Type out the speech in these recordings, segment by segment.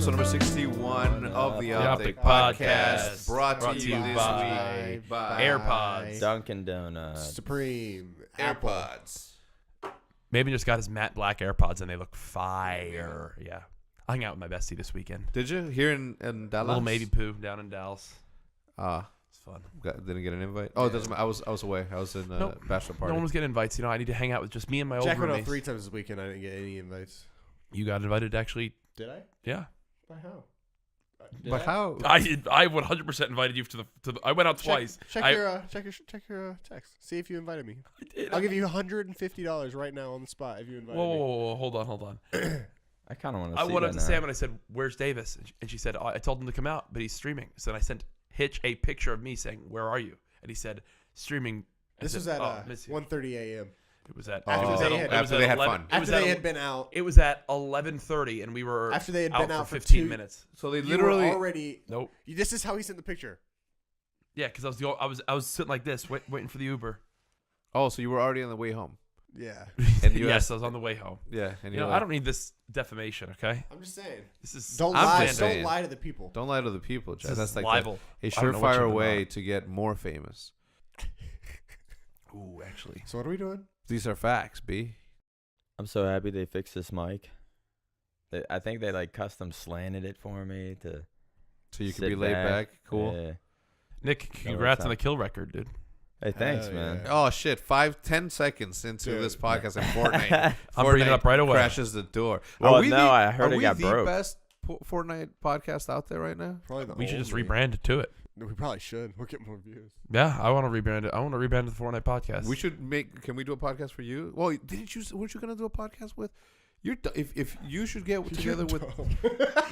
episode number 61 of the Optic Podcast. Brought to you this week by AirPods, Dunkin' Donuts, Supreme, AirPods. Maybe just got his matte black AirPods and they look fire. Yeah. I hung out with my bestie this weekend. Did you? Here in Dallas? Little Maybe Poo down in Dallas. It's fun. Didn't get an invite? Oh, it doesn't matter. I was away. I was in bachelor party. No one was getting invites. You know, I need to hang out with just me and my old Jack went out roommates. 3 times this weekend. I didn't get any invites. You got invited, actually. Did I? Yeah. By how? But how? I 100% invited you to the I went out twice. Check your text. See if you invited me. I did. I'll give you $150 right now on the spot if you invite me. Whoa, hold on. I kind of want to see I went up that to now. Sam and I said, "Where's Davis?" And she said, "I told him to come out, but he's streaming." So then I sent Hitch a picture of me saying, "Where are you?" And he said, "Streaming." This was at 1:30 a.m. It was at After they had fun. After they had been out. It was at 11:30, and we were After they had been out for for 15 2 minutes. So they You literally were already. Nope. This is how he sent the picture. Yeah, because I was sitting like this, waiting for the Uber. Oh, so you were already on the way home. Yeah. And you Yes, I was on the way home. Yeah, and You know, I don't need this defamation. Okay, I'm just saying. this is Don't I'm lie. just Don't saying. lie to the people. Don't lie to the people, Chad. This That's is like libel. a I don't know what surefire you're way about. to get more famous. Ooh, actually, So what are we doing? These are facts, B. I'm so happy they fixed this mic. I think they like custom slanted it for me to. So you can sit be laid back. Cool. Yeah. Nick, No, congrats it's on not. the kill record, dude. Hey, thanks, Hell man. yeah. Oh shit! 10 seconds into Dude. this podcast and Fortnite, I'm bringing it up right away. crashes the door. Well, are we no, I heard are it we got the broke. best Fortnite podcast out there right now? Probably the We should just only. rebrand it to it. We probably should. We'll get more views. Yeah, I want to rebrand it. I want to rebrand it the Fortnite podcast. We should make. Can we do a podcast for you? Well, didn't you? Weren't you gonna do a podcast with? If you should get together with.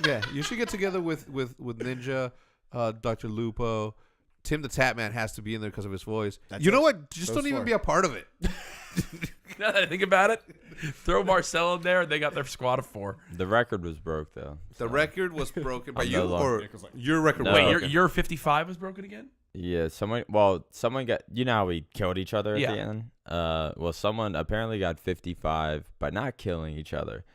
Yeah, you should get together with Ninja, Dr. Lupo. Tim the Tap Man has to be in there because of his voice. That's You know it. what? Just Those don't even four. be a part of it. Now that I think about it, throw Marcel in there, and they got their squad of 4. The record was broke though. The so- record was broken by I'm you, no longer- or Nick was like, your record No. was Wait, broken. your 55 was broken again? Yeah, someone got. You know how we killed each other at Yeah. the end. Well, someone apparently got 55 by not killing each other,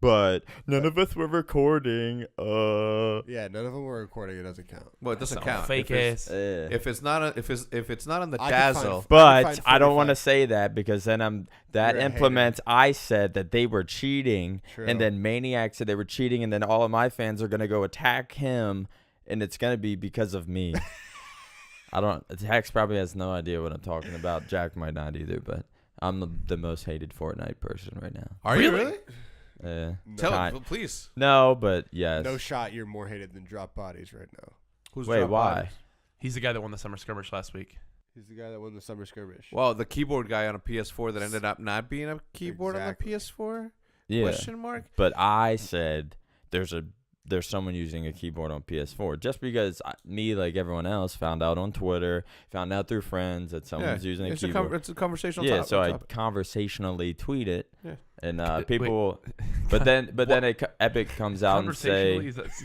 but none of us were recording. Yeah, none of them were recording. It doesn't count. Well, it doesn't Some count. Fake if it's, ass. if it's not on the I can Dazzle. find- But find I don't want to 45. say that because then that You're a implements. I said that they were cheating, True. and then Maniac said they were cheating, and then all of my fans are gonna go attack him, and it's gonna be because of me. I don't. Hex probably has no idea what I'm talking about. Jack might not either, but I'm the most hated Fortnite person right now. Are you really? Tell Kind- him, please. No, but yes. No shot. You're more hated than Drop Bodies right now. Who's Wait, Drop why? Bodies? He's the guy that won the summer skirmish last week. He's the guy that won the summer skirmish. Well, the keyboard guy on a PS4 that ended up not being a keyboard Exactly. on the PS4? Yeah, Question mark? but I said there's someone using a keyboard on PS4 just because me, like everyone else, found out on Twitter, found out through friends that someone's using a it's keyboard. it's a conversational Yeah, topic. so I conversationally tweet it, Yeah. and Wait. people, but then Epic comes out and Conversationally, say that's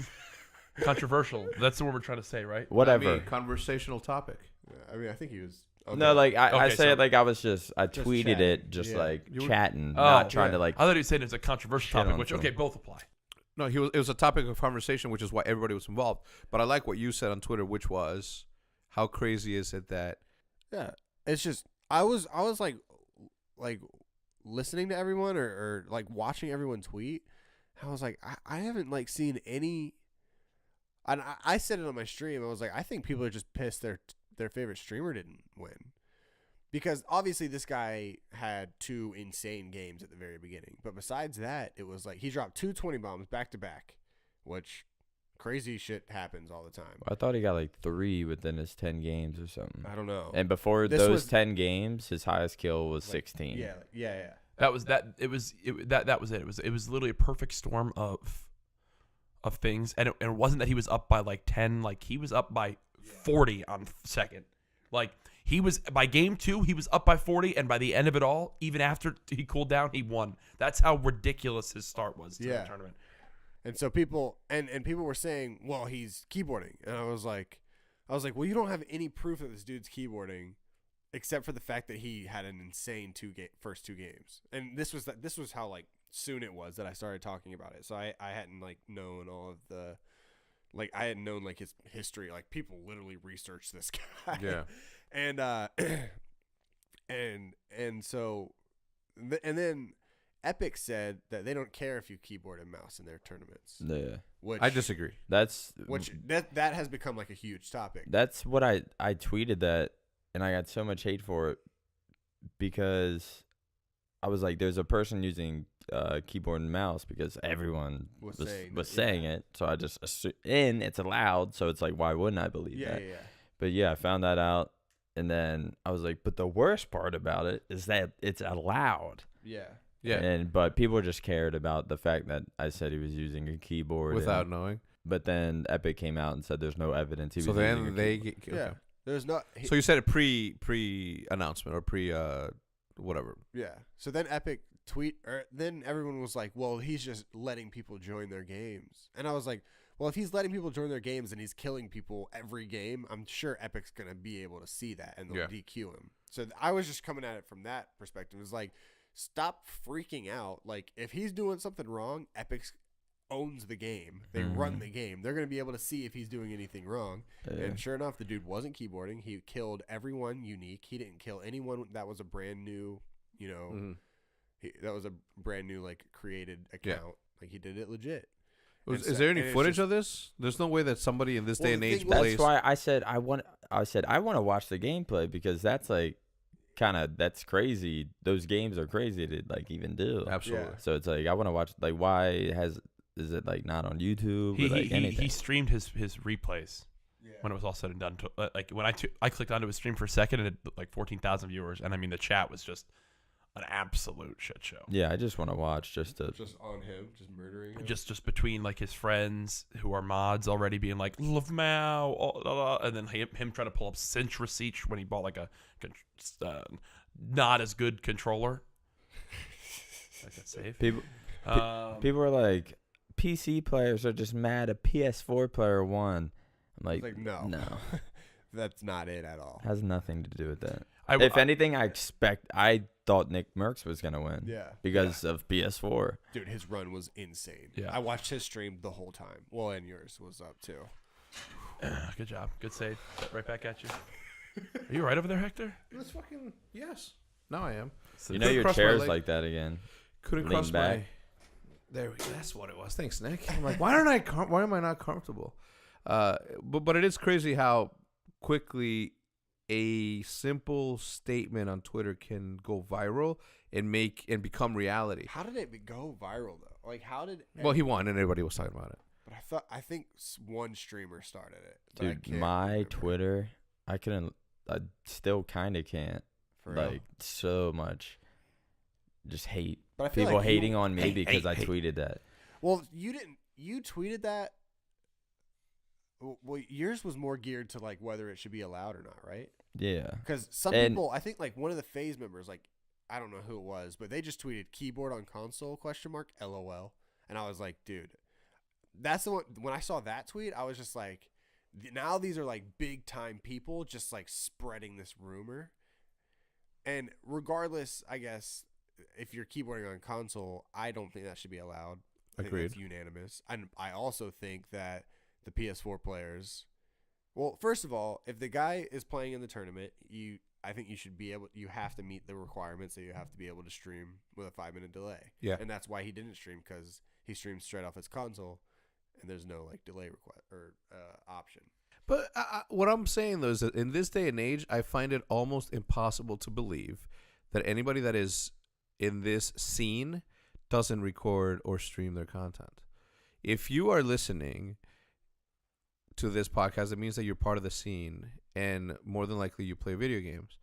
controversial. That's what we're trying to say, right? whatever. Conversational topic. Yeah, I mean, I think he was. No, like I Okay, say so- it like I tweeted chatting, it just yeah. like You were- chatting, Oh, not trying to yeah. like. I thought you said it's a controversial Shit topic, on which, some. okay, both apply. No, it was a topic of conversation, which is why everybody was involved. But I like what you said on Twitter, which was, how crazy is it that Yeah, it's just I was like listening to everyone or like watching everyone tweet. I was like, I haven't like seen any. And I said it on my stream. I was like, I think people are just pissed their favorite streamer didn't win, because obviously this guy had 2 insane games at the very beginning. But besides that, it was like he dropped 2 20 bombs back to back, which crazy shit happens all the time. I thought he got like 3 within his 10 games or something. I don't know. And before This those was- 10 games, his highest kill was Like, 16. Yeah. That was that. It was that was it. It was literally a perfect storm of things, and it wasn't that he was up by like 10. Like he was up by 40 on second. Like he was by game 2, he was up by 40, and by the end of it all, even after he cooled down, he won. That's how ridiculous his start was to the tournament. And so people and people were saying, well, he's keyboarding. And I was like, well, you don't have any proof that this dude's keyboarding except for the fact that he had an insane first two games. And this was how like soon it was that I started talking about it. So I hadn't like known all of the, like I hadn't known like his history. Like people literally researched this guy. Yeah. And so and then Epic said that they don't care if you keyboard and mouse in their tournaments. Yeah. Which I disagree. that has become like a huge topic. That's what I tweeted that, and I got so much hate for it because I was like, there's a person using keyboard and mouse because everyone was saying it. So I just and it's allowed. So it's like, why wouldn't I believe that? Yeah. But yeah, I found that out, and then I was like, but the worst part about it is that it's allowed. Yeah. Yeah. But people just cared about the fact that I said he was using a keyboard Without knowing. But then Epic came out and said there's no evidence he was So using then a they keyboard. okay. Yeah. There's not. So you said it pre announcement or pre whatever. Yeah. So then Epic then everyone was like, well, he's just letting people join their games. And I was like, well, if he's letting people join their games and he's killing people every game, I'm sure Epic's going to be able to see that and they'll DQ him. So I was just coming at it from that perspective. It was like, stop freaking out. Like, if he's doing something wrong, Epic owns the game. They run the game. They're going to be able to see if he's doing anything wrong. Yeah. And sure enough, the dude wasn't keyboarding. He killed everyone unique. He didn't kill anyone that was a brand new, that was a brand new, like, created account. Yeah. Like, he did it legit. Is there any footage of this? There's no way that somebody in this day and age plays. That's why I said I want to watch the gameplay because that's like that's crazy. Those games are crazy to like even do. Absolutely. So it's like I want to watch. Like, why is it like not on YouTube or like anything? He streamed his replays when it was all said and done. Like when I clicked onto his stream for a second and it like 14,000 viewers, and I mean the chat was just an absolute shit show. Yeah, I just want to watch just on him, just murdering him. Just between like his friends who are mods already being like love Mao, and then him trying to pull up cinch receipts when he bought like a not as good controller. Like that's safe. People are like, PC players are just mad a PS4 player won. I'm like no, that's not it at all. Has nothing to do with that. If anything, I thought Nick Merckx was gonna win. Yeah, because of PS4. Dude, his run was insane. Yeah, I watched his stream the whole time. Well, and yours was up too. Good job, good save. Right back at you. Are you right over there, Hector? Let's fucking yes. Now I am. So your chair's like that again. Couldn't cross back. There we go. That's what it was. Thanks, Nick. I'm like, why am I not comfortable? But it is crazy how quickly a simple statement on Twitter can go viral and become reality. How did it go viral though? Like, how did? Well, he won and everybody was talking about it. But I think one streamer started it. Dude, my Twitter, I still kind of can't. Like so much, just hate. But I feel people like hating on me because I tweeted that. Well, you didn't. You tweeted that. Well, yours was more geared to like whether it should be allowed or not, right? Yeah. Because some people, I think like one of the FaZe members, like I don't know who it was, but they just tweeted keyboard on console ? LOL, and I was like, dude, that's the one. When I saw that tweet, I was just like, now these are like big time people just like spreading this rumor. And regardless, I guess if you're keyboarding on console, I don't think that should be allowed. Agreed. It's unanimous. And I also think that the PS4 players, well, first of all, if the guy is playing in the tournament, I think you have to meet the requirements that you have to be able to stream with a 5-minute delay. Yeah. And that's why he didn't stream, because he streamed straight off his console and there's no like delay request or option. But what I'm saying though is that in this day and age, I find it almost impossible to believe that anybody that is in this scene doesn't record or stream their content. If you are listening to this podcast, it means that you're part of the scene, and more than likely you play video games.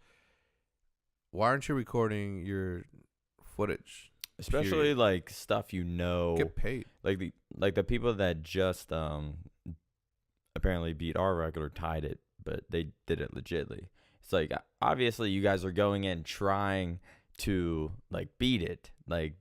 Why aren't you recording your footage? Especially period? Like stuff get paid. Like the people that just apparently beat our record or tied it, but they did it legitly. It's like obviously you guys are going in trying to like beat it. Like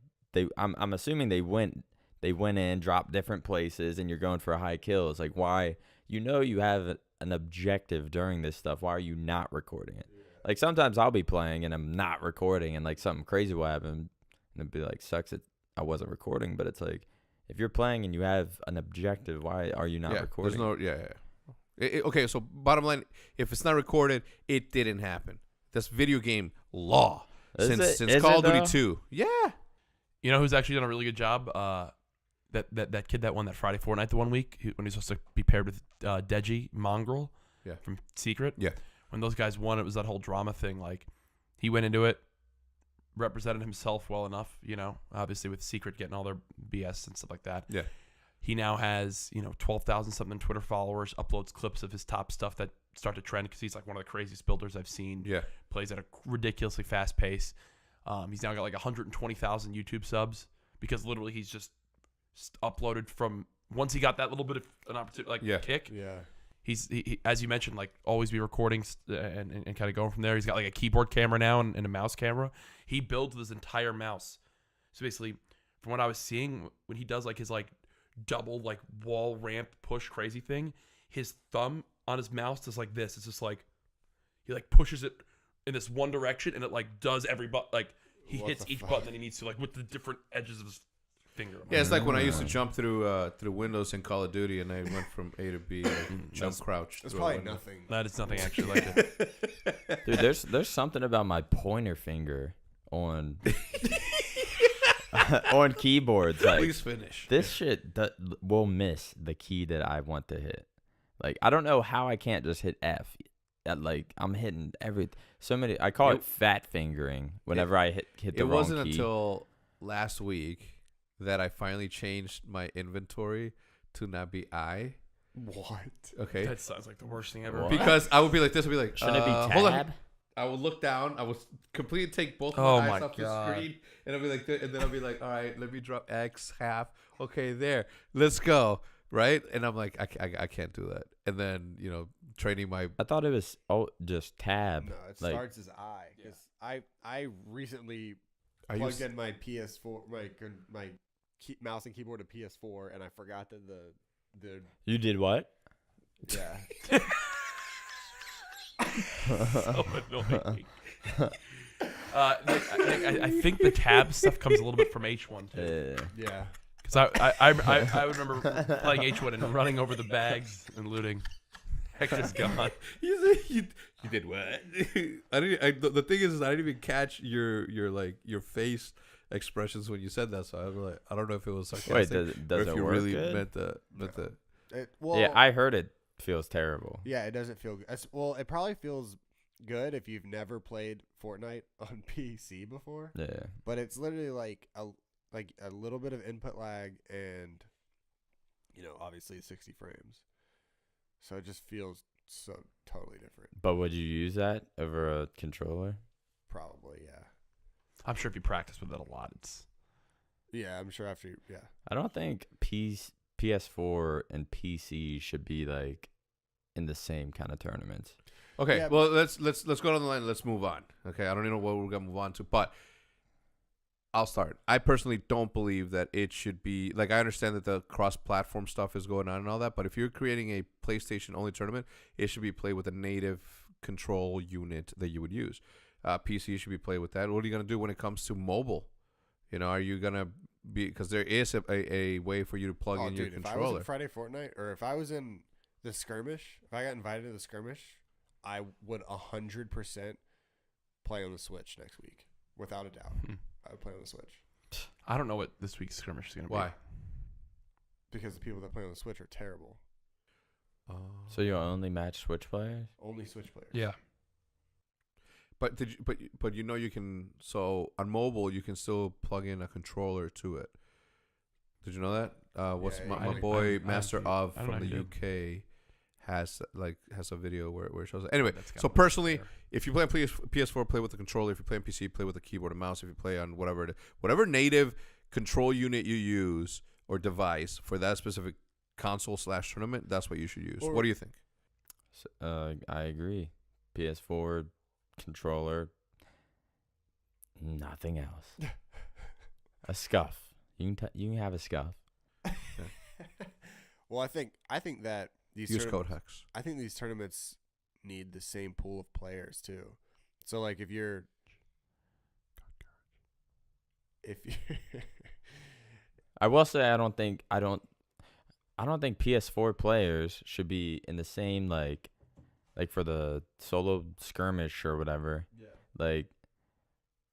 I'm assuming they went in, dropped different places, and you're going for a high kill. It's like, why? You have an objective during this stuff. Why are you not recording it? Yeah. Like sometimes I'll be playing and I'm not recording, and like something crazy will happen, and it'd be like sucks. I wasn't recording, but it's like if you're playing and you have an objective, why are you not recording? Okay, so bottom line, if it's not recorded, it didn't happen. That's video game law since Call of Duty 2. Yeah. You know who's actually done a really good job? That kid that won that Friday Fortnite the one week when he's supposed to be paired with Deji Mongrel from Secret. Yeah. When those guys won, it was that whole drama thing. Like, he went into it, represented himself well enough, obviously with Secret getting all their BS and stuff like that. Yeah. He now has, 12,000 something Twitter followers, uploads clips of his top stuff that start to trend because he's like one of the craziest builders I've seen. Yeah. Plays at a ridiculously fast pace. He's now got like 120,000 YouTube subs because literally he's just uploaded from once he got that little bit of an opportunity, kick. Yeah. He as you mentioned, like always be recording and kind of going from there. He's got like a keyboard camera now and a mouse camera. He builds this entire mouse. So basically, from what I was seeing, when he does like his like double like wall ramp push crazy thing, his thumb on his mouse does like this. It's just like he like pushes it in this one direction and it like does every button. Like he hits each button that he needs to, like with the different edges of his finger. Yeah, it's like when I used to jump through windows in Call of Duty, and I went from A to B, like jump, crouch. That's probably nothing. That is nothing actually like it. Dude, there's something about my pointer finger on on keyboards. Like, please finish. This shit will miss the key that I want to hit. Like, I don't know how I can't just hit F. Like, I'm hitting I call it fat fingering whenever I hit the wrong key. It wasn't until last week that I finally changed my inventory to not be I. What? Okay. That sounds like the worst thing ever. What? Because I would be like this. I'd be like, shouldn't it be tab? Hold on. I would look down. I would completely take both of my eyes off the screen, and I'll be like, and then I'll be like, all right, let me drop X half. Okay, there. Let's go. Right? And I'm like, I can't do that. And then training my. I thought it was just tab. No, it starts as I. Because I recently plugged in my PS4, my mouse and keyboard to PS4, and I forgot that the. You did what? Yeah. So annoying. I think the tab stuff comes a little bit from H1 too. Yeah. Because I remember playing H1 and running over the bags and looting. Heck is gone. You did what? The thing is I didn't even catch your face expressions when you said that. So I was like, I don't know if it was sarcastic. Wait, does or if it you work really good? meant the. Yeah, I heard it feels terrible. Yeah, it doesn't feel good. Well, it probably feels good if you've never played Fortnite on PC before. Yeah. But it's literally like a little bit of input lag and obviously 60 frames. So it just feels so totally different. But would you use that over a controller? Probably, yeah. I'm sure if you practice with it a lot, it's. Yeah, I'm sure after. Yeah. I don't think PS4 and PC should be like in the same kind of tournaments. Okay, Yeah, well let's go down the line. Let's move on. Okay, I don't even know what we're gonna move on to, but I'll start. I personally don't believe that it should be like. I understand that the cross-platform stuff is going on and all that, but if you're creating a PlayStation-only tournament, it should be played with a native control unit that you would use. PC should be played with that. What are you gonna do when it comes to mobile? Are you gonna be because there is a way for you to plug in your controller. If I was in Friday Fortnite, or if I was in the skirmish, if I got invited to the skirmish, I would 100% play on the Switch next week, without a doubt. I would play on the Switch. I don't know what this week's skirmish is going to be. Why? Because the people that play on the Switch are terrible. So you only match Switch players? Only Switch players. Yeah. But you can on mobile you can still plug in a controller to it. Did you know that? What's my boy Master of from the UK has a video where it shows it. Anyway, so personally, if you play on PS4, play with the controller. If you play on PC, play with the keyboard and mouse. If you play on whatever native control unit you use or device for that specific console/tournament, that's what you should use. What do you think? I agree. PS4 controller, nothing else. A scuff. You can have a scuff. Well, I think that these use code hex. I think these tournaments need the same pool of players too. So like if you're I will say I don't think PS4 players should be in the same like for the solo skirmish or whatever. Yeah. Like,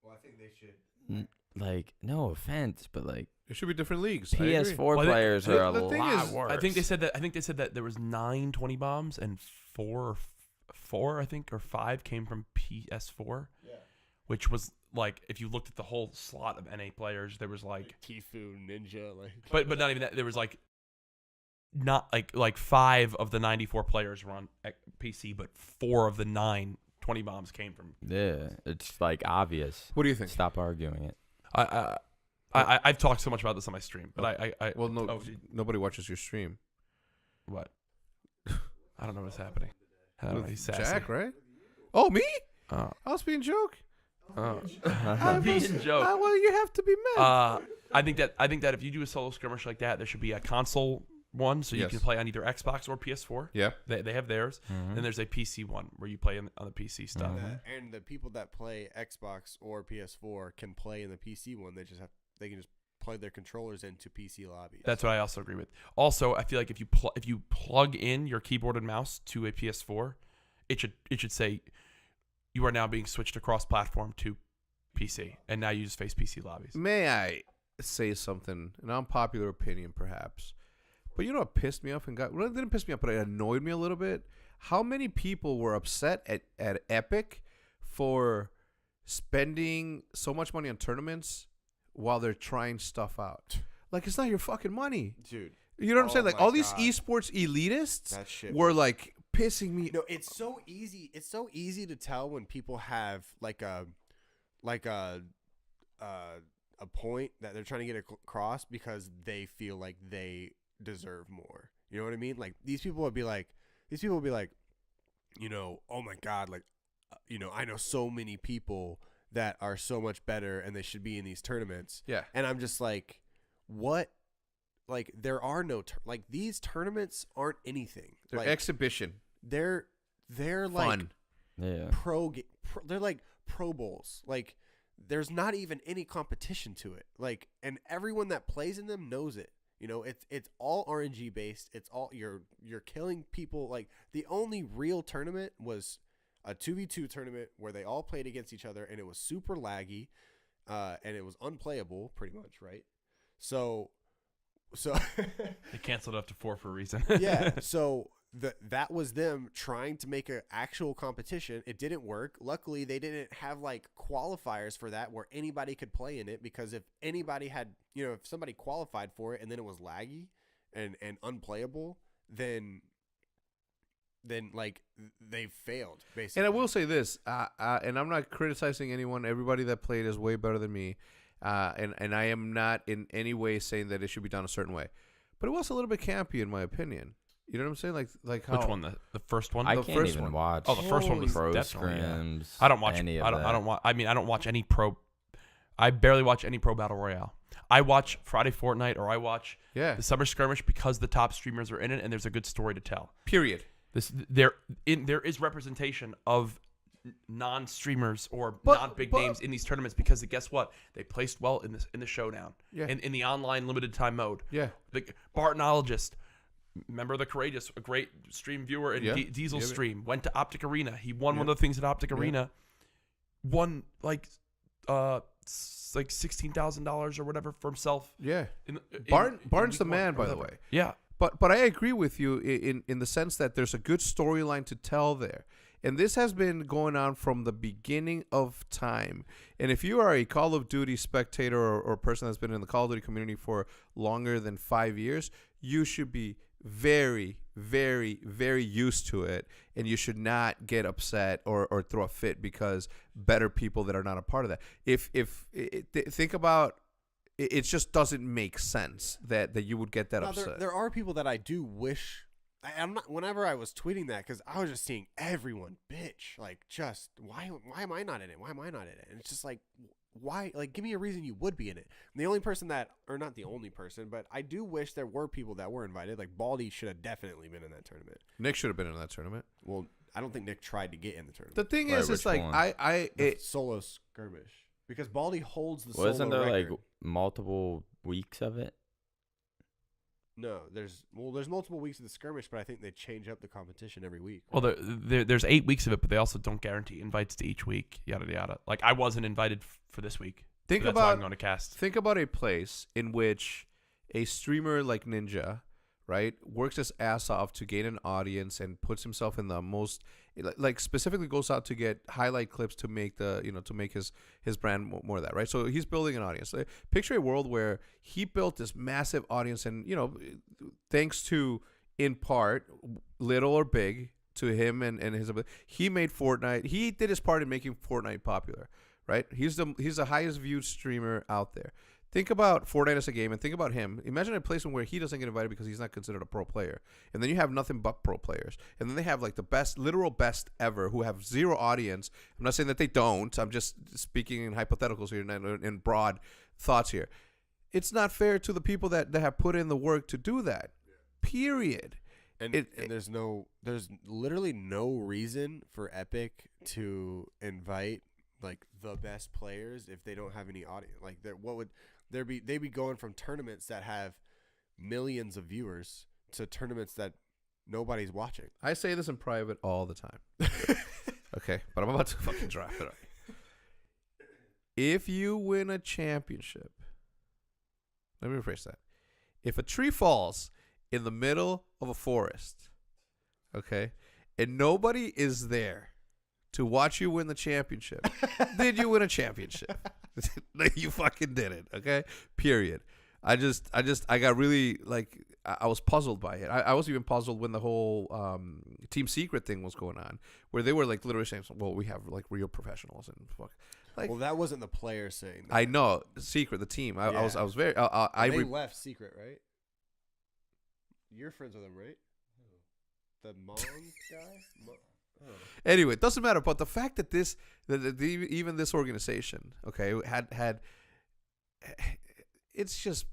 Well, I think they should. like no offense, but like It should be different leagues. I agree. PS4 Well, players the- are a the thing lot is, worse. I think they said that there was 9 20 bombs and four I think or 5 came from PS4. Yeah. Which was like if you looked at the whole slot of NA players, there was like Tifu, Ninja, like. but not even that. There was like not like 5 of the 94 players were on PC, but 4 of the 9 20 bombs came from. Yeah, it's like obvious. What do you think? Stop arguing it. I've talked so much about this on my stream, but I Well, no, oh, nobody watches your stream. what? I don't know what's happening. I don't know. He's sassy. Jack, right? Oh, me? Oh. I was being joke. Being joke. Well, you have to be mad. I think that if you do a solo skirmish like that, there should be a console one, so you Yes. can play on either Xbox or PS4. Yeah. They have theirs. Mhm. Then there's a PC one where you play on the PC stuff. Mhm. And the people that play Xbox or PS4 can play in the PC one. They can just plug their controllers into PC lobbies. That's what I also agree with. Also, I feel like if you plug in your keyboard and mouse to a PS4, it should say you are now being switched across platform to PC, and now you just face PC lobbies. May I say something? An unpopular opinion, perhaps. But you know what pissed me off and well, it didn't piss me off, but it annoyed me a little bit? How many people were upset at Epic for spending so much money on tournaments while they're trying stuff out? Like, it's not your fucking money. Dude. You know what I'm saying? Like, my all these God. esports elitists That shit were was- like pissing me. No, it's so easy. It's so easy to tell when people have like a point that they're trying to get across because they feel like they deserve more. You know what I mean? Like these people would be like, you know, oh my God, like, you know, I know so many people that are so much better and they should be in these tournaments. Yeah. And I'm just like, what? Like there are no like these tournaments aren't anything. They're like, exhibition. they're like Fun. Yeah. they're like Pro Bowls. Like there's not even any competition to it. Like, and everyone that plays in them knows it. You know, it's all RNG based. It's all you're killing people. Like the only real tournament was a 2v2 tournament where they all played against each other, and it was super laggy, and it was unplayable pretty much, right? So They canceled up to 4 for a reason. yeah. So that was them trying to make an actual competition. It didn't work. Luckily, they didn't have like qualifiers for that where anybody could play in it, because if anybody had, you know, if somebody qualified for it and then it was laggy and unplayable, then like they failed basically. And I will say this, and I'm not criticizing anyone. Everybody that played is way better than me, and I am not in any way saying that it should be done a certain way. But it was a little bit campy, in my opinion. You know what I'm saying? Like how Which one? The first one? I The can't first even one. watch. Oh, the first one was pro definitely, yeah. scrims. I don't watch any of I don't that. watch. I mean, I don't watch any pro. I barely watch any pro battle royale. I watch Friday Fortnite, or I watch Yeah. the summer skirmish because the top streamers are in it and there's a good story to tell. Period. There is representation of non-streamers or But- not big but- names in these tournaments, because guess what? They placed well in the showdown. Yeah. In the online limited time mode. Yeah. The Bartonologist, member of the Courageous, a great stream viewer in Yeah. Diesel's Yeah. stream, went to Optic Arena. He won Yeah. one of the things at Optic Yeah. Arena. Won like $16,000 or whatever for himself. Yeah. In Barton's the week one man, or by the whatever. way. Yeah. But I agree with you in the sense that there's a good storyline to tell there. And this has been going on from the beginning of time. And if you are a Call of Duty spectator or person that's been in the Call of Duty community for longer than 5 years, you should be very, very, very used to it. And you should not get upset or throw a fit because better people that are not a part of that. Think about it, just doesn't make sense that you would get that Now, upset. there are people that I do wish. I'm not. Whenever I was tweeting that, because I was just seeing everyone bitch, like, just why am I not in it? Why am I not in it? And it's just like, why? Like, give me a reason you would be in it. And the only person that, or not the only person, but I do wish there were people that were invited. Like Baldy should have definitely been in that tournament. Nick should have been in that tournament. Well, I don't think Nick tried to get in the tournament. The thing Right, is, it's which like one? The solo skirmish, because Baldy holds the Wasn't solo there record. like multiple weeks of it? No, there's multiple weeks of the skirmish, but I think they change up the competition every week. Well, there's 8 weeks of it, but they also don't guarantee invites to each week. Yada yada. Like I wasn't invited for this week. Think so that's why I'm about going to cast. Think about a place in which a streamer like Ninja, right, works his ass off to gain an audience and puts himself in the most, like specifically goes out to get highlight clips to make to make his brand more of that, right? So he's building an audience. Picture a world where he built this massive audience, and thanks to, in part, little or big, to him and his ability, he made Fortnite. He did his part in making Fortnite popular, right? He's the highest viewed streamer out there. Think about Fortnite as a game and think about him. Imagine a place where he doesn't get invited because he's not considered a pro player. And then you have nothing but pro players. And then they have like the best, literal best ever who have zero audience. I'm not saying that they don't. I'm just speaking in hypotheticals here and in broad thoughts here. It's not fair to the people that have put in the work to do that. Period. And there's literally no reason for Epic to invite like the best players if they don't have any audience. Like they'd be going from tournaments that have millions of viewers to tournaments that nobody's watching. I say this in private all the time. Okay, but I'm about to fucking drop it. If you win a championship, let me rephrase that. If a tree falls in the middle of a forest, okay, and nobody is there to watch you win the championship, then you win a championship. You fucking did it, okay? Period. I got really, like, I was puzzled by it. I was even puzzled when the whole Team Secret thing was going on, where they were, like, literally saying, well, we have, like, real professionals and fuck. Like, well, that wasn't the player saying that. I know. Secret, the team. I was very... they left Secret, right? You're friends with him, right? The Mong guy? Oh. Anyway, it doesn't matter. But the fact that even this organization, okay, had it's just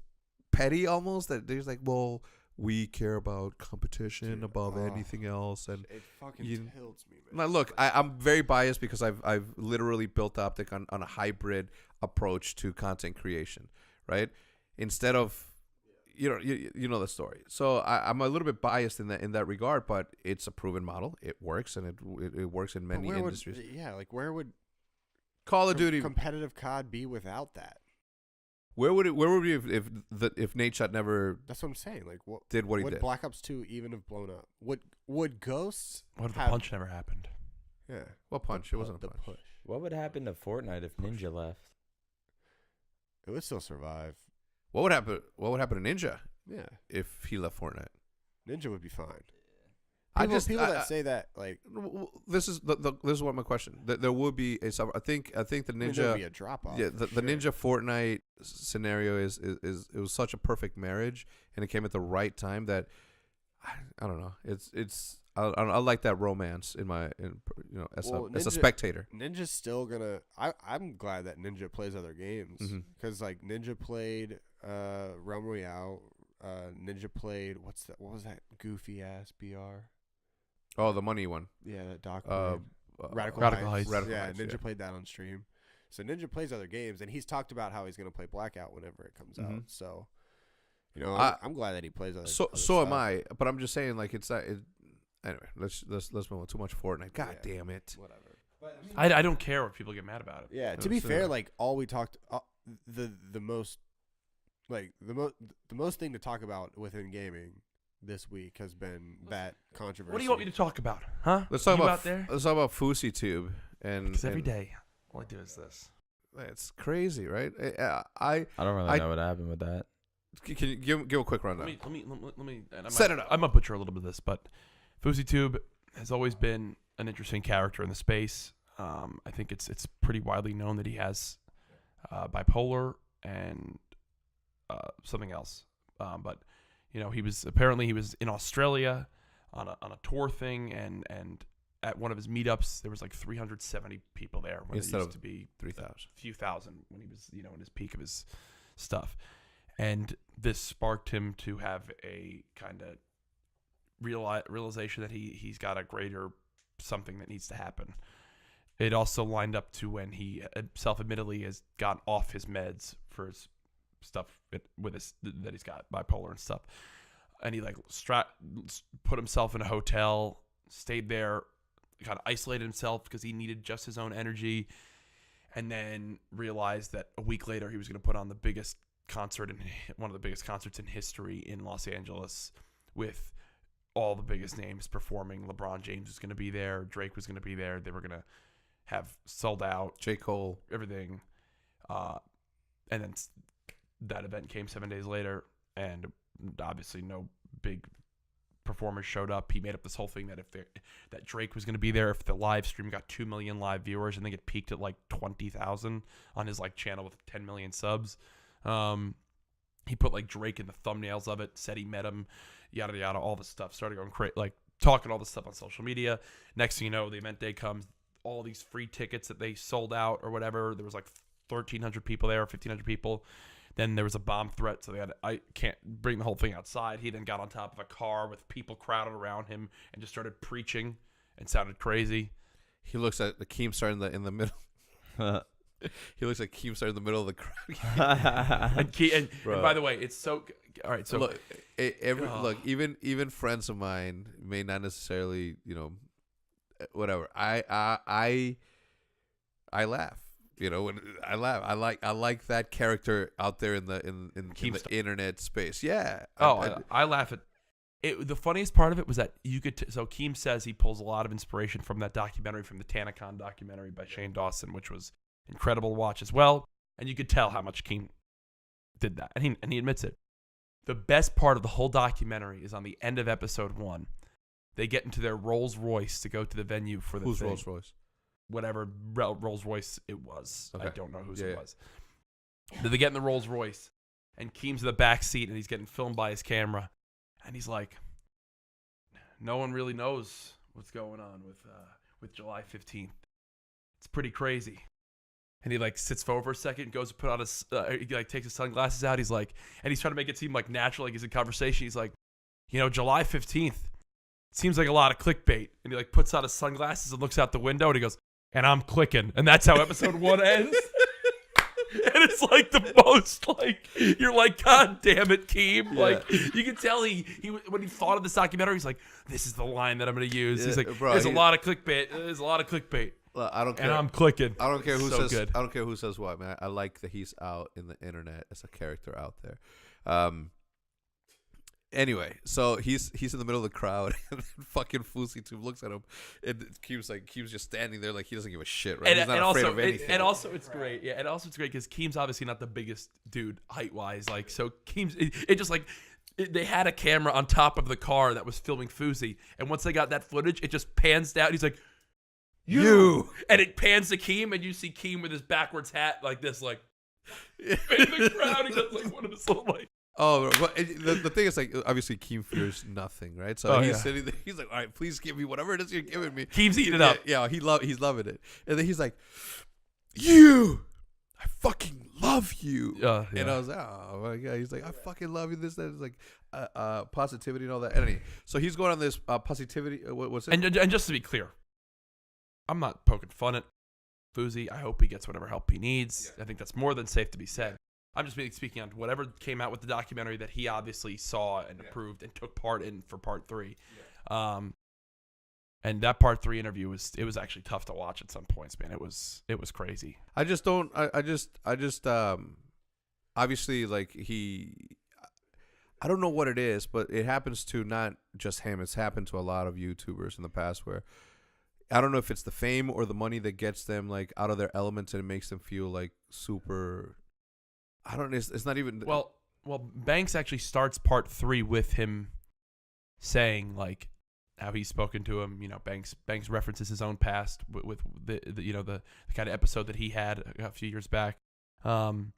petty almost, that there's like, well, we care about competition above anything else, and it fucking tilts me, man. Now, look, I'm very biased because I've literally built Optic on a hybrid approach to content creation, right? Instead of you know the story. So I'm a little bit biased in that regard, but it's a proven model. It works, and it works in many industries. Where would Call of Duty competitive COD be without that? Where would it be if Nate Shot never? That's what I'm saying. Like, what did what he did? Would Black Ops 2 even have blown up? Would Ghosts? What if the punch never happened? Yeah. What punch? It wasn't a punch. Push. What would happen to Fortnite if Ninja left? It would still survive. What would happen? What would happen to Ninja? Yeah. If he left Fortnite, Ninja would be fine. People that say that, like, this is what my question. There would be a sub. I think the Ninja there would be a drop off. Yeah, the Ninja Fortnite scenario is it was such a perfect marriage, and it came at the right time that I don't know. I like that romance as a spectator. Ninja's still gonna. I'm glad that Ninja plays other games because like Ninja played Realm Royale. Ninja played what was that goofy ass BR? Oh, the money one. Yeah, that doc. Radical Heights. Ninja played that on stream. So Ninja plays other games, and he's talked about how he's going to play Blackout whenever it comes out. So, I'm glad that he plays other. So am I. But I'm just saying, like, it's that. Anyway, let's move on. Too much Fortnite. God damn it. Whatever. I don't care if people get mad about it. Yeah. To be fair, like all we talked, the most thing to talk about within gaming this week has been that controversy. What do you want me to talk about, huh? Let's talk about FouseyTube because every day all I do is this. It's crazy, right? I don't really know what happened with that. Can you give a quick rundown? Let me set it up. I'm gonna butcher a little bit of this, but FouseyTube has always been an interesting character in the space. I think it's pretty widely known that he has bipolar and something else, but he was in Australia on a tour thing, and at one of his meetups there was like 370 people there when instead there used of to be 3,000, few thousand when he was in his peak of his stuff, and this sparked him to have a kind of realization that he's got a greater something that needs to happen. It also lined up to when he self-admittedly has gotten off his meds for his stuff that he's got bipolar and stuff. and he like put himself in a hotel, stayed there, kind of isolated himself because he needed just his own energy, and then realized that a week later he was going to put on the biggest concert in one of the biggest concerts in history in Los Angeles with all the biggest names performing. LeBron James was going to be there. Drake was going to be there. They were going to have sold out. J. Cole. Everything. And then that event came 7 days later, and obviously no big performers showed up. He made up this whole thing that that Drake was going to be there if the live stream got 2 million live viewers, and then it peaked at like 20,000 on his like channel with 10 million subs. He put like Drake in the thumbnails of it, said he met him, yada yada, all this stuff. Started going crazy, like talking all this stuff on social media. Next thing you know, the event day comes, all these free tickets that they sold out or whatever. There was like 1,300 people there, 1,500 people. Then there was a bomb threat, so I can't bring the whole thing outside. He then got on top of a car with people crowded around him and just started preaching and sounded crazy. He looks at the Keemstar in the middle. He looks like Keemstar in the middle of the crowd. and by the way, it's so all right. So look, even friends of mine may not necessarily, whatever. I laugh. When I laugh, I like that character out there in the internet space. Yeah. I laugh at it. The funniest part of it was that you could. So Keem says he pulls a lot of inspiration from that documentary, from the Tanacon documentary by Shane Dawson, which was incredible to watch as well. And you could tell how much Keem did that, and he admits it. The best part of the whole documentary is on the end of episode 1. They get into their Rolls Royce to go to the venue for the Who's thing. Rolls Royce? Whatever Rolls Royce it was. Okay. I don't know whose it was. They get in the Rolls Royce, and Keem's in the back seat, and he's getting filmed by his camera, and he's like, "No one really knows what's going on with July 15th. It's pretty crazy." And he like sits forward for a second, goes to put on his, he like takes his sunglasses out. He's like, and he's trying to make it seem like natural, like he's in conversation. He's like, July 15th seems like a lot of clickbait. And he like puts on his sunglasses and looks out the window, and he goes, "And I'm clicking." And that's how episode 1 ends. And it's like the most like, you're like, God damn it, Keem. Yeah. Like you can tell he when he thought of this documentary, he's like, this is the line that I'm going to use. He's like, bro, there's a lot of clickbait. There's a lot of clickbait. I don't care. And I'm clicking. I don't care who so says. Good. I don't care who says what, man. I like that he's out in the internet as a character out there. Anyway, so he's in the middle of the crowd, and then fucking Fousey Tube looks at him, and Keem's just standing there like he doesn't give a shit, right? He's not afraid of anything. And also it's great, yeah. And also it's great because Keem's obviously not the biggest dude height wise, like so. Keem's it just like. They had a camera on top of the car that was filming Fousey, and once they got that footage, it just pans down. He's like, "You," and it pans to Keem, and you see Keem with his backwards hat like this, like in the crowd. He does like one of his little like. Oh, but the thing is, like, obviously Keem fears nothing, right? So he's sitting there. He's like, "All right, please give me whatever it is you're giving me." Keem's eating it up. Yeah, he's loving it, and then he's like, "You, I fucking love you." Yeah. And I was like, "Oh my god!" He's like, "I fucking love you." This, that is like, positivity and all that. Anyway, so he's going on this positivity. What's it? And just to be clear, I'm not poking fun at Fousey. I hope he gets whatever help he needs. Yeah. I think that's more than safe to be said. I'm just speaking on whatever came out with the documentary that he obviously saw and approved and took part in for part 3. Yeah. And that part 3 interview was actually tough to watch at some points, man. It was crazy. I just obviously like I don't know what it is, but it happens to not just him. It's happened to a lot of YouTubers in the past where I don't know if it's the fame or the money that gets them like out of their elements and it makes them feel like super. I don't know. It's not even. Well, Banks actually starts part 3 with him saying like how he's spoken to him. Banks references his own past with the kind of episode that he had a few years back, and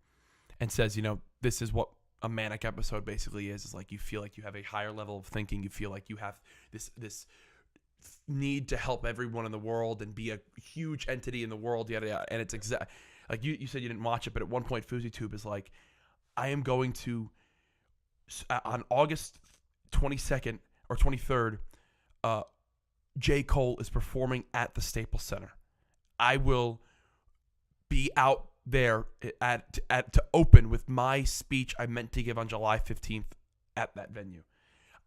says this is what a manic episode basically is like you feel like you have a higher level of thinking. You feel like you have this need to help everyone in the world and be a huge entity in the world. Yada yada. And it's exact. Like you said you didn't watch it, but at one point Fousey Tube is like, I am going to on August 22nd or 23rd. J. Cole is performing at the Staples Center. I will be out there to open with my speech I meant to give on July 15th at that venue.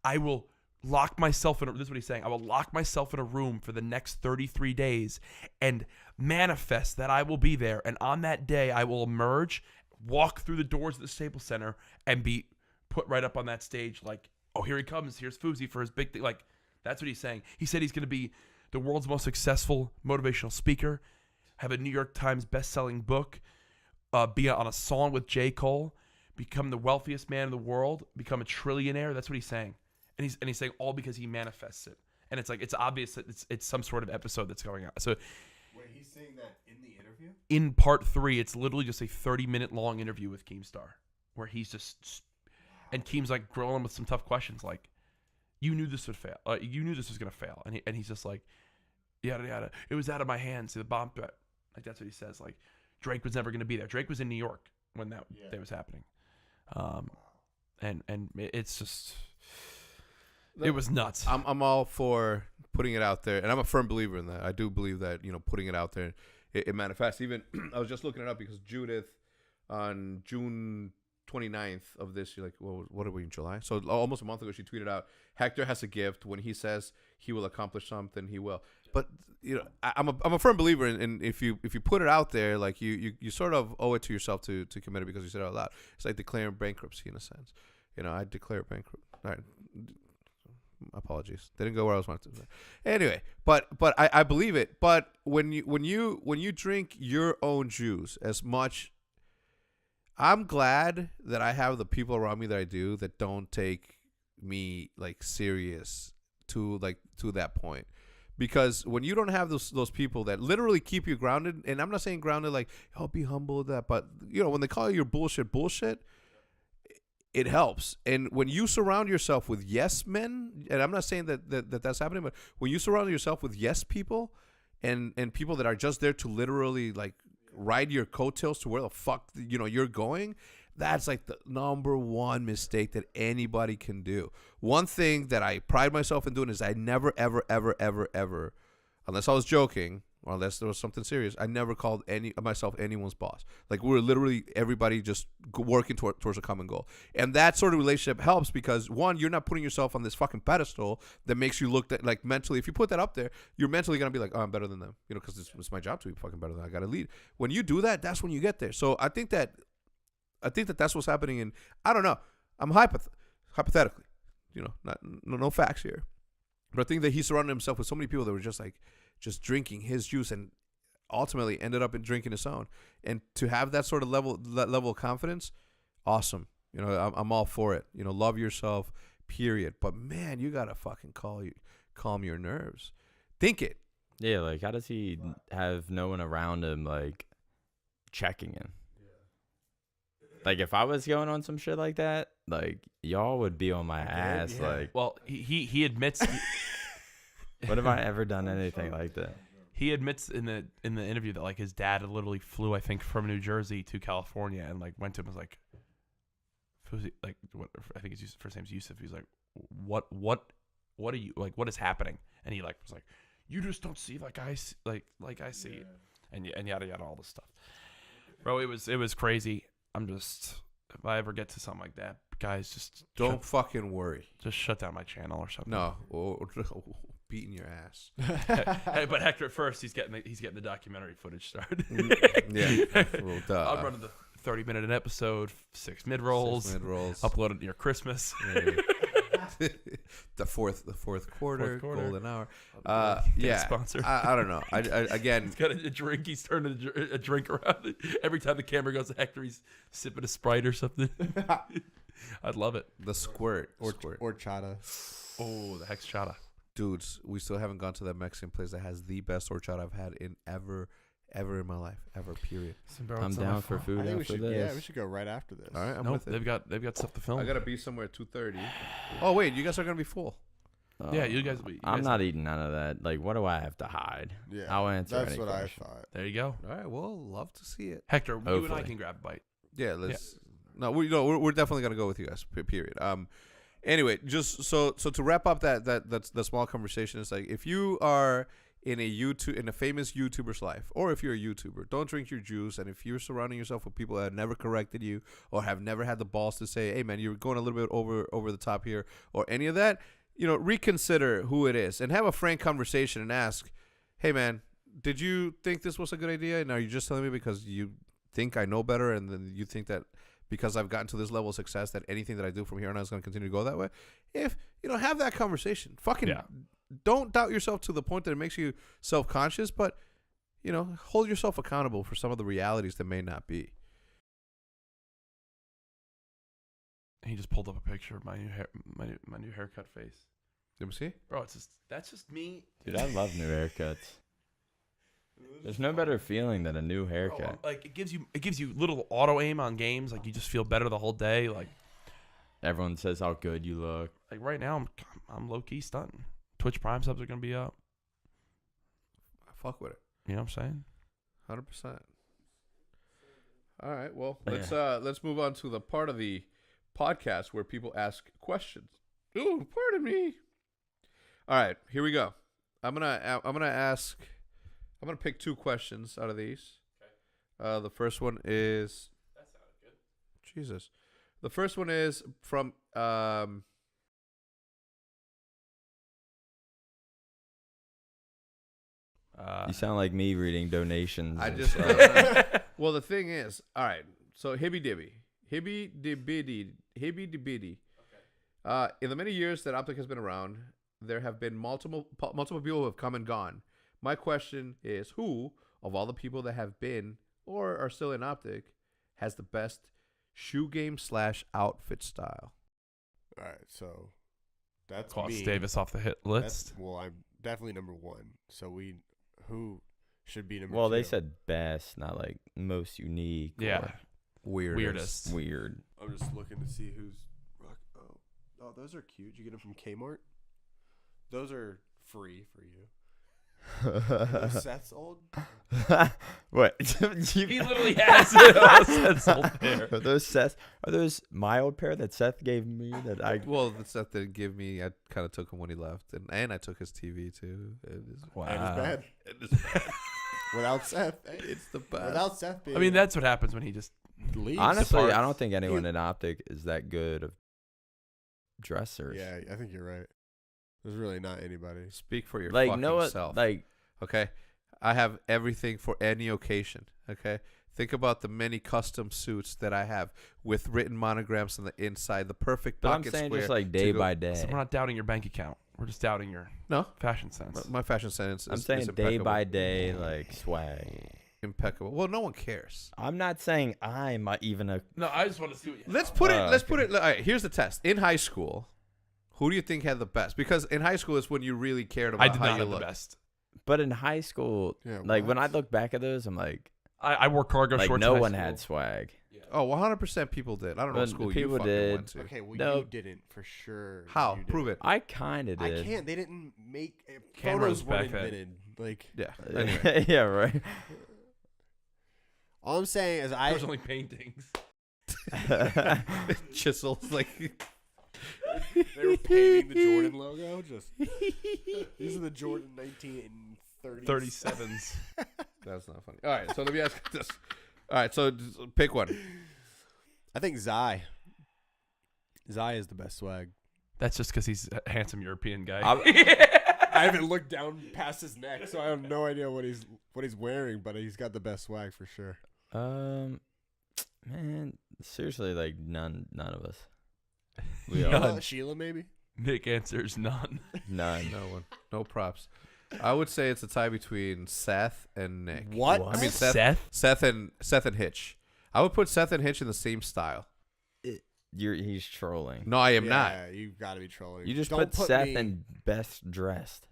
I will lock myself in. This is what he's saying. I will lock myself in a room for the next 33 days and manifest that I will be there. And on that day, I will emerge, walk through the doors of the Staples Center, and be put right up on that stage. Like, oh, here he comes. Here's Fousey for his big thing. Like, that's what he's saying. He said he's going to be the world's most successful motivational speaker, have a New York Times best-selling book, be on a song with J. Cole, become the wealthiest man in the world, become a trillionaire. That's what he's saying. And he's saying all because he manifests it. And it's like, it's obvious that it's some sort of episode that's going on. So Wait, he's saying that in the interview? in part 3, it's literally just a 30-minute long interview with Keemstar where he's just, and Keem's like grilling him with some tough questions. Like, you knew this would fail. You knew this was going to fail. And he's just like, yada, yada. It was out of my hands. The bomb threat. Like, that's what he says. Like, Drake was never going to be there. Drake was in New York when that was happening. And it's just, it was nuts. I'm all for putting it out there, and I'm a firm believer in that. I do believe that, putting it out there, it manifests. Even I was just looking it up because Judith on June 29th of this year, like, what are we in July? So almost a month ago, she tweeted out, Hector has a gift. When he says he will accomplish something, he will. But I'm a firm believer in if you put it out there, like you sort of owe it to yourself to commit it because you said it out loud. It's like declaring bankruptcy in a sense. I declare bankrupt. All right. Apologies, didn't go where I was wanting to. Anyway, but I believe it. But when you drink your own juice as much, I'm glad that I have the people around me that I do that don't take me like serious to that point. Because when you don't have those people that literally keep you grounded, and I'm not saying grounded like, oh, be humble with that, but when they call you your bullshit, it helps. And when you surround yourself with yes men, and I'm not saying that's happening, but when you surround yourself with yes people and people that are just there to literally like ride your coattails to where the fuck you're going, that's like the number one mistake that anybody can do. One thing that I pride myself in doing is I never, ever, ever, ever, ever, unless I was joking or unless there was something serious, I never called myself anyone's boss. Like, we were literally everybody just working towards a common goal. And that sort of relationship helps because, one, you're not putting yourself on this fucking pedestal that makes you look like mentally. If you put that up there, you're mentally going to be like, oh, I'm better than them, because it's my job to be fucking better than them. I got to lead. When you do that, that's when you get there. So I think that that's what's happening. And I don't know. I'm hypothetically, no facts here. But I think that he surrounded himself with so many people that were just drinking his juice and ultimately ended up in drinking his own. And to have that sort of level of confidence, awesome. I'm all for it. Love yourself, period. But man, you gotta fucking calm your nerves. Think it. Yeah, like how does he have no one around him like checking him? Like, if I was going on some shit like that, like, y'all would be on my ass. Yeah. Like, Well, he admits. what have I ever done anything like that? He admits in the interview that like his dad literally flew, I think, from New Jersey to California and like went to him and was like, like, what, I think his first name's Yusuf. He's like, what are you like? What is happening? And he like was like, you just don't see like I see it, and yada yada, all this stuff, bro. It was crazy. I'm just, if I ever get to something like that, guys, just Don't fucking worry. just shut down my channel or something. No, beating your ass. Hey, but Hector, at first he's getting the documentary footage started. Yeah, well, duh. I'm running the 30-minute an episode, 6 mid-rolls, uploaded near Christmas. Yeah. the fourth quarter, golden hour. Yeah, sponsor. I don't know. I again, He's got a drink. He's turning a drink around. Every time the camera goes to Hector, he's sipping a Sprite or something. I'd love it. the squirt. Horchata. Oh, the Hex Chata. Dudes, we still haven't gone to that Mexican place that has the best horchata I've had in ever in my life, period. I'm down for food I think after we should. this. Yeah, we should go right after this. All right, I'm No, with it. they've got stuff to film. I gotta be somewhere at 2:30. Oh wait, you guys are gonna be full. Yeah, you guys. I'm not eating none of that. Like, what do I have to hide? Yeah, I'll answer that's any what question. I thought. There you go, All right, well, love to see it. Hector. You and I Hopefully. can grab a bite. Yeah, let's. No, we're definitely gonna go with you guys. Period. Anyway, just so to wrap up that small conversation, it's like if you are in a famous YouTuber's life, or if you're a YouTuber, don't drink your juice. And if you're surrounding yourself with people that have never corrected you or have never had the balls to say, "Hey, man, you're going a little bit over the top here," or any of that, reconsider who it is and have a frank conversation and ask, "Hey, man, did you think this was a good idea? And are you just telling me because you think I know better, and then you think that because I've gotten to this level of success that anything that I do from here on out is going to continue to go that way?" If have that conversation. Fucking don't doubt yourself to the point that it makes you self-conscious, but hold yourself accountable for some of the realities that may not be. He just pulled up a picture of my new hair, my new haircut face. Let me see. Bro, that's just me. Dude, I love new haircuts. There's no better feeling than a new haircut. Bro, like it gives you little auto aim on games. Like you just feel better the whole day. Like Everyone says how good you look. Like right now, I'm low key stunting. Twitch Prime subs are gonna be up. I fuck with it. You know what I'm saying? 100%. All right. Well, let's move on to the part of the podcast where people ask questions. Ooh, pardon me. All right, here we go. I'm gonna pick 2 questions out of these. Okay. The first one is. That sounded good. Jesus. The first one is from You sound like me reading donations. I just well, the thing is, all right. So hibby dibby. Okay. In the many years that Optic has been around, there have been multiple people who have come and gone. My question is, who of all the people that have been or are still in Optic has the best shoe game / outfit style? All right, so that's Cross me. Davis off the hit list. I'm definitely number 1. So who should be number 2? Well, they said best, not like most unique. Yeah. Weirdest. Weird. I'm just looking to see who's Oh, those are cute. You get them from Kmart? Those are free for you. Seth's old? What? He literally has it. Seth's old pair. Are those my old pair that Seth gave me that I? Well, the Seth didn't give me. I kind of took him when he left, and I took his TV too. Wow. And it's bad. It is bad. Without Seth. It's the best. Without Seth being I mean, that's what happens when he just leaves. Honestly, departs. I don't think anyone in Optic is that good of dressers. Yeah, I think you're right. There's really not anybody. Speak for your Like fucking self. Okay, I have everything for any occasion. Okay, think about the many custom suits that I have with written monograms on the inside, the perfect But I'm pocket saying square. just like day by So day. we're not doubting your bank account. We're just doubting your fashion sense. My fashion sense. I'm is saying day impeccable. by day, like swag. Impeccable. Well, no one cares. I'm not saying I'm even a. No, I just want to see what you Let's put it. Let's okay. put it. All right, here's the test. In high school, who do you think had the best? Because in high school is when you really cared about I did how not you have the look. best. But in high school, Yeah, like when I what? look back at those, I'm like I wore cargo shorts. no in high one school. had swag. Oh, 100% people did. I don't know what But school people you fucking did. went to. Okay, well, No. you didn't for sure. How? You Prove didn't. it. I kind of I did. can't. They didn't make Cameras photos weren't back then. invented. Like, Yeah. Anyway. Yeah, right. all I'm saying is There was only paintings. Chisels like. they were painting the Jordan logo. Just these are the Jordan 1930s. 37s. That's not funny. All right, so let me ask this. All right, so pick one. I think Zai is the best swag. That's just because he's a handsome European guy. I haven't looked down past his neck, so I have no idea what he's wearing, but he's got the best swag for sure. Man, seriously, like none of us. Sheila, maybe. Nick answers none. None. No one. No props. I would say it's a tie between Seth and Nick. What? I mean Seth and Hitch. I would put Seth and Hitch in the same style. He's trolling. No, I am not. Yeah, you got to be trolling. You just Don't put Seth me, in best dressed.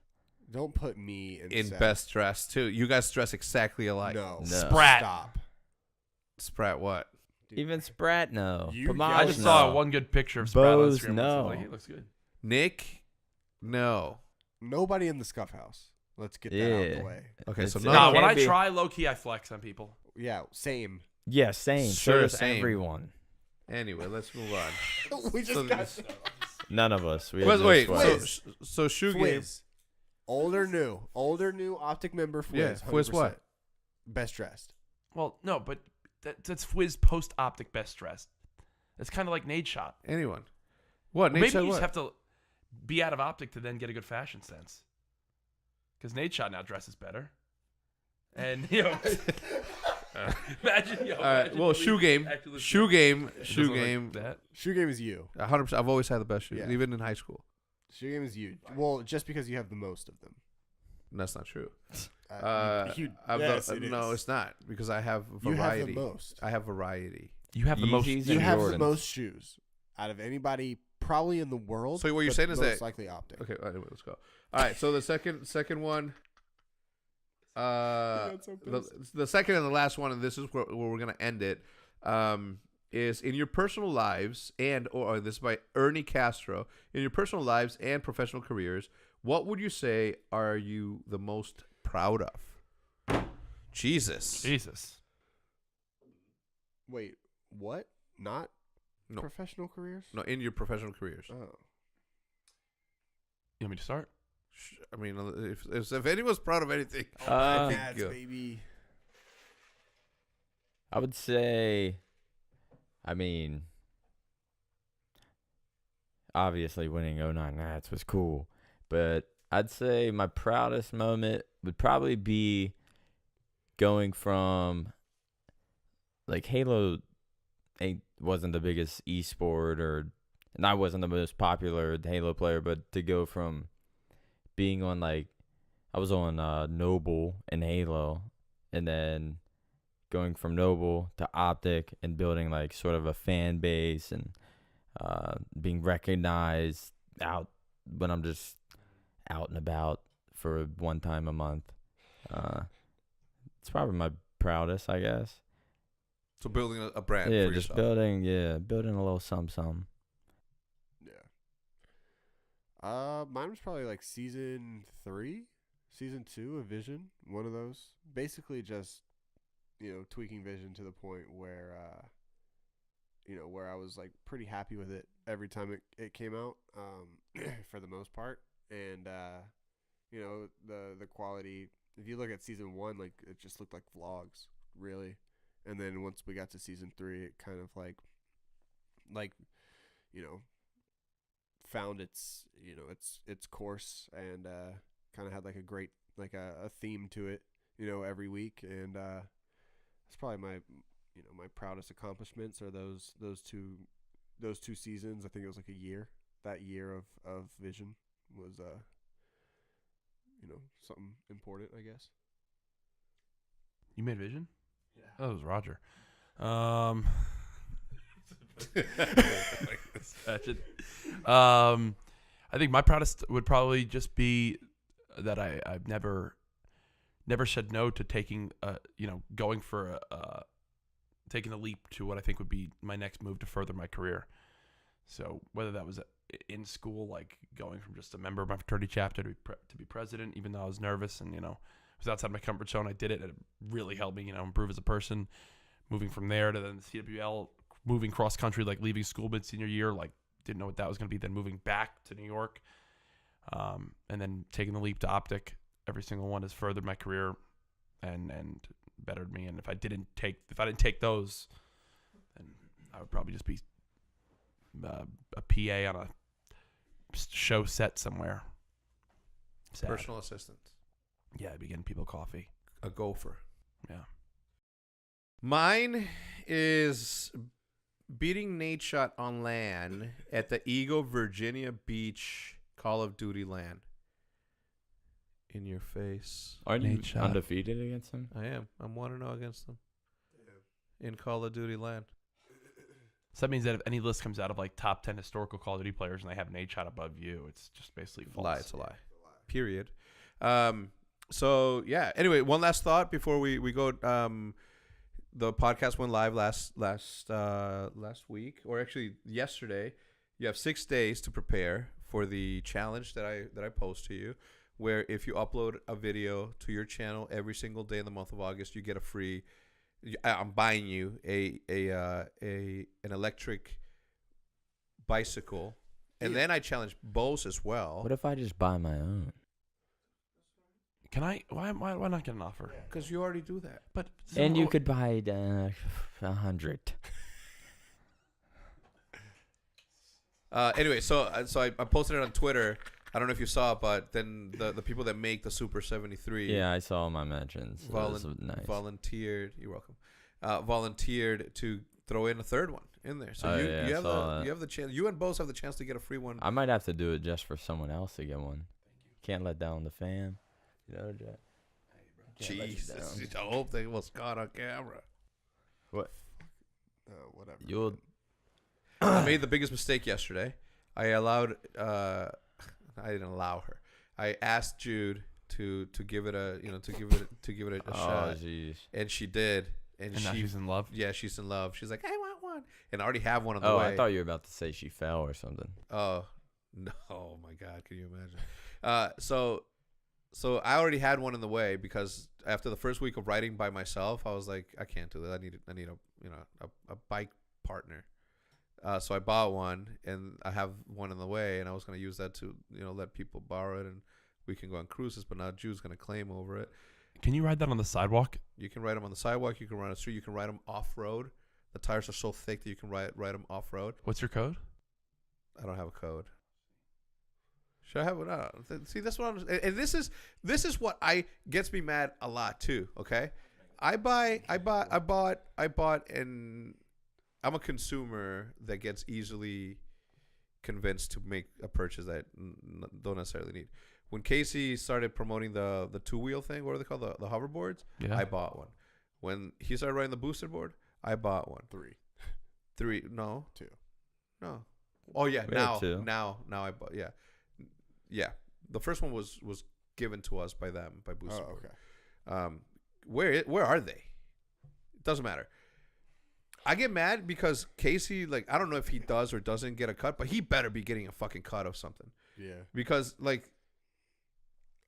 Don't put me In Seth. best dress too. You guys dress exactly alike. No. Sprat. Stop. Sprat what? Dude. Even Sprat, no. You Pomage, yell I just no. saw one good picture of Sprat on Bose, Instagram. no. Like, he looks good. Nick? No. Nobody in the Scuff House. Let's get that out of Yeah. the way. Okay, so It's- no. Nah, it when can't I be- try low key, I flex on people. Yeah, same. Yeah, same. Sure, So does same. everyone. Anyway, let's move on. We just So got this- None of us. We Wait, have no wait, swag. Swizz. so shoe game. Swizz. Old or new Optic member Fwiz. Yeah, Fwiz 100%. what? Best dressed. Well, no, but that's Fwiz post Optic best dressed. It's kind of like Nate Shot. Anyone? What? Well, Nate maybe said you what? just have to be out of Optic to then get a good fashion sense. Because Nate Shot now dresses better. And, imagine, All right. Well, shoe game. Shoe game. Shoe game. Like that. Shoe game is you. 100%. I've always had the best shoes, Yeah. even in high school. Shoe game is you. Well, just because you have the most of them. That's not true. Yes, it no, is. it's not because I have You variety. have the most. I have variety. You have the most. Yeezys You and have the Jordans. most shoes out of anybody probably in the world. So what you're but saying is most that- likely Optic. Okay, anyway, let's go. All right, so the second one, the second and the last one, and this is where we're gonna end it, is in your personal lives or this is by Ernie Castro. In your personal lives and professional careers, what would you say are you the most proud of? Jesus. Wait, what? Not No. professional careers? No, in your professional careers. Oh. You want me to start? I mean, if anyone's proud of anything, Uh, think, baby. I would say, I mean, obviously winning 09 Nats was cool, but I'd say my proudest moment would probably be going from, like, Halo wasn't the biggest esport, and I wasn't the most popular Halo player, but to go from being on, like, I was on Noble and Halo, and then going from Noble to Optic and building, like, sort of a fan base and being recognized out when I'm just out and about for one time a month. It's probably my proudest, I guess. so building a brand. Yeah, for just yourself. building a little something. Yeah. Mine was probably like season 2 of Vision. One of those. Basically, just tweaking Vision to the point where where I was like pretty happy with it every time it came out. For the most part, and the quality. If you look at season 1, like it just looked like vlogs, really. And then once we got to season 3, it kind of like found its course and kind of had like a great a theme to it, every week. And that's probably my my proudest accomplishments are those two seasons. I think it was like a year. That year of Vision was something important, I guess. You made Vision? Yeah. Oh, it was Roger. I think my proudest would probably just be that I've never said no to taking going for taking a leap to what I think would be my next move to further my career. So whether that was in school, like going from just a member of my fraternity chapter to be president, even though I was nervous and was outside my comfort zone, I did it. It really helped me improve as a person. Moving from there to then the CWL, moving cross country, like leaving school mid senior year, like didn't know what that was going to be. Then moving back to New York, and then taking the leap to Optic. Every single one has furthered my career and bettered me. And if I didn't take those, then I would probably just be a PA on a show set somewhere. Sad. Personal assistant. Yeah, I'd be getting people coffee. A gopher. Yeah. Mine is beating Nate Shot on LAN at the Eagle Virginia Beach Call of Duty LAN. In your face. Aren't you Nate Shot. undefeated against him? I am. I'm 1-0 against them. In Call of Duty LAN. So that means that if any list comes out of like top 10 historical Call of Duty players and they have Nate Shot above you, it's just basically false. Lie. It's a lie. Period. So yeah. Anyway, one last thought before we go. The podcast went live last week, or actually yesterday. You have 6 days to prepare for the challenge that I post to you, where if you upload a video to your channel every single day in the month of August, you get a free. I'm buying you an electric bicycle, and then I challenge Bose as well. What if I just buy my own? Can I? Why not get an offer? Because you already do that. But And you could buy 100. Anyway, so I posted it on Twitter. I don't know if you saw it, but then the people that make the Super 73 Yeah, I saw my mentions. It was nice. volunteered. You're welcome. Volunteered to throw in a third one in there. So Oh, you yeah, you have the chance. You and Bose have the chance to get a free one. I might have to do it just for someone else to get one. Can't let down the fam. You know, Jack. Jesus, I hope they was caught on camera. Whatever. You'll. I made the biggest mistake yesterday. I allowed. I didn't allow her. I asked Jude to give it a to give it a shot. Oh jeez. And she did. And now she's in love. Yeah, she's in love. She's like, I want one, and I already have one on the Oh, way. I thought you were about to say she fell or something. Oh no! Oh my God! Can you imagine? So I already had one in the way because after the first week of riding by myself, I was like, I can't do that. I need a bike partner. So I bought one, and I have one in the way, and I was gonna use that to let people borrow it, and we can go on cruises. But now Jude's gonna claim over it. Can you ride that on the sidewalk? You can ride them on the sidewalk. You can ride on the street. You can ride them off road. The tires are so thick that you can ride them off road. What's your code? I don't have a code. Should I have it? See, that's what and this is what gets me mad a lot too. Okay, I bought, and I'm a consumer that gets easily convinced to make a purchase that don't necessarily need. When Casey started promoting the 2-wheel thing, what are they called? The hoverboards? Yeah. I bought one. When he started riding the boosted board, I bought one. 3. No. 2. No. Oh yeah. We had 2. Now I bought. Yeah. Yeah. The first one was given to us by them, by Boosted Board. Okay. Where are they? It doesn't matter. I get mad because Casey, like, I don't know if he does or doesn't get a cut, but he better be getting a fucking cut of something. Yeah. Because, like,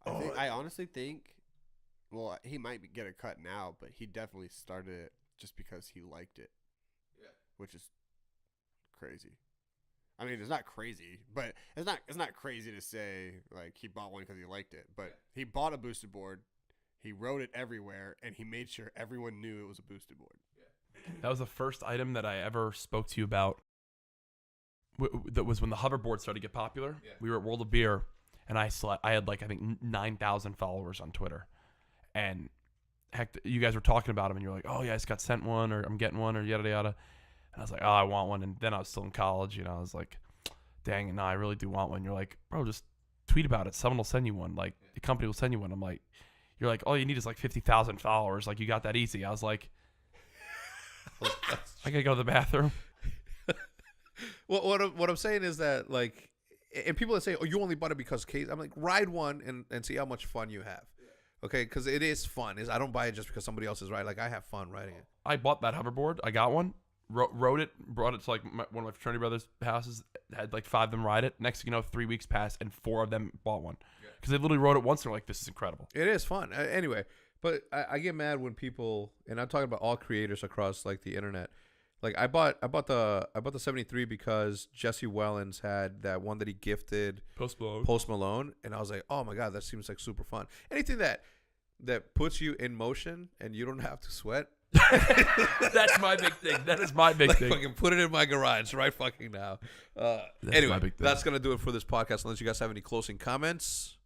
I honestly think, well, he might get a cut now, but he definitely started it just because he liked it. Yeah. Which is crazy. I mean, it's not crazy, but it's not crazy to say like he bought one because he liked it. But he bought a boosted board, he rode it everywhere, and he made sure everyone knew it was a boosted board. That was the first item that I ever spoke to you about. That was when the hoverboard started to get popular. Yeah. We were at World of Beer, and I had like I think 9,000 followers on Twitter, and heck, you guys were talking about them, and you're like, oh yeah, I just got sent one, or I'm getting one, or yada yada. And I was like, oh, I want one. And then I was still in college, I was like, dang it, no, I really do want one. You're like, bro, just tweet about it. Someone will send you one. Like, the company will send you one. I'm like, you're like, all you need is like 50,000 followers. Like, you got that easy. I was like, I gotta go to the bathroom. Well, what I'm saying is that, like, and people that say, oh, you only bought it because Case, I'm like, ride one and see how much fun you have. Okay, because it is fun. I don't buy it just because somebody else is riding. Like, I have fun riding it. I bought that hoverboard. I got one. Rode it, brought it to like one of my fraternity brothers' houses. Had like 5 of them ride it. Next thing you know, 3 weeks passed and 4 of them bought one because they literally rode it once and were like, "This is incredible." It is fun. Anyway, but I get mad when people, and I'm talking about all creators across like the internet. Like I bought the 73 because Jesse Wellens had that one that he gifted Post Malone, and I was like, oh my God, that seems like super fun. Anything that puts you in motion and you don't have to sweat. That's my big thing. That is my big thing. Fucking put it in my garage right fucking now. Anyway, that's going to do it for this podcast. Unless you guys have any closing comments.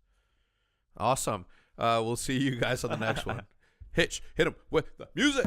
Awesome. We'll see you guys on the next one. Hitch, hit him with the music.